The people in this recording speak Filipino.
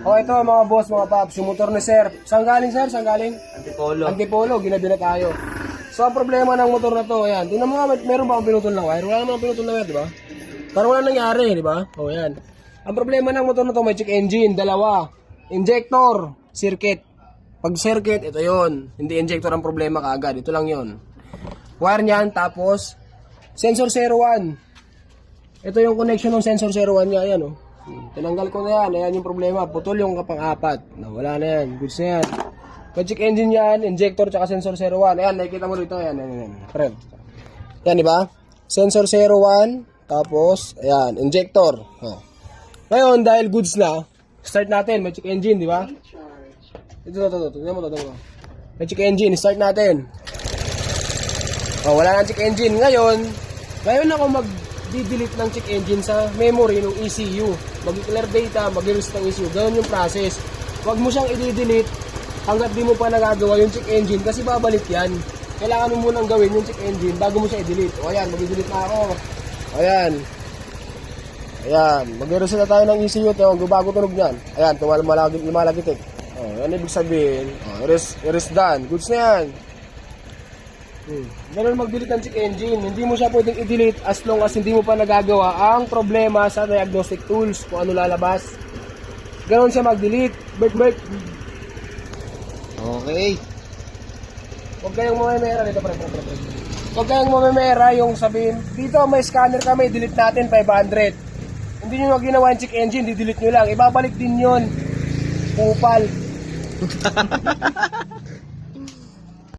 O ito mga boss, mga paps, yung motor ni sir. Saan galing sir? Saan galing? Antipolo. Antipolo, ginabi na tayo. So ang problema ng motor na to, ayan. Tingnan mo nga, meron ba akong pinutol ng wire? Wala naman akong pinutol ng wire, di ba? Parang wala nangyari, di ba? O yan. Ang problema ng motor na to, may check engine, dalawa. Injector, circuit. Pag circuit, ito yon. Hindi injector ang problema kaagad. Ito lang yon. Wire niyan, tapos sensor 01. Ito yung connection ng sensor 01 niya. Ayan, oh. Tinanggal ko na yan. Ayan yung problema. Putol yung kapang-apat. Wala na yan. Goods na yan. May check engine yan, injector, tsaka sensor 01. Ayan, nakikita mo dito. Ayan, ayan. Friend. Yan, di ba? Sensor 01, tapos, ayan, injector. Oh. Ngayon, dahil goods na, start natin. May check engine, di ba? Ito. Tignan mo. May check engine. Start natin. Oh, wala nang check engine. Ngayon ako mag-delete ng check engine sa memory ng ECU. Mag-clear data, mag-reset ng ECU. Ganun yung process. Huwag mo siyang i-delete hanggat di mo pa nagagawa yung check engine kasi babalik yan. Kailangan mo munang gawin yung check engine bago mo siya i-delete. O ayan, mag-delete na ako. Ayan. Mag-reset na tayo ng ECU. Ito, bago tunog yan. Ayan, lumalagitik. O, yan ibig sabihin. O, erase done. Goods na yan. Ganun mag-delete ng check engine. Hindi mo siya pwedeng i-delete as long as hindi mo pa nagagawa ang problema sa diagnostic tools kung ano lalabas. Ganun siya mag-delete. Break. Okay. Huwag kayong mamemera dito, pre. Huwag kayong mamemera yung sabihin, dito may scanner kami, delete natin 500. Hindi nyo ginawa yung check engine, di-delete nyo lang. Ibabalik din yun. Kupal.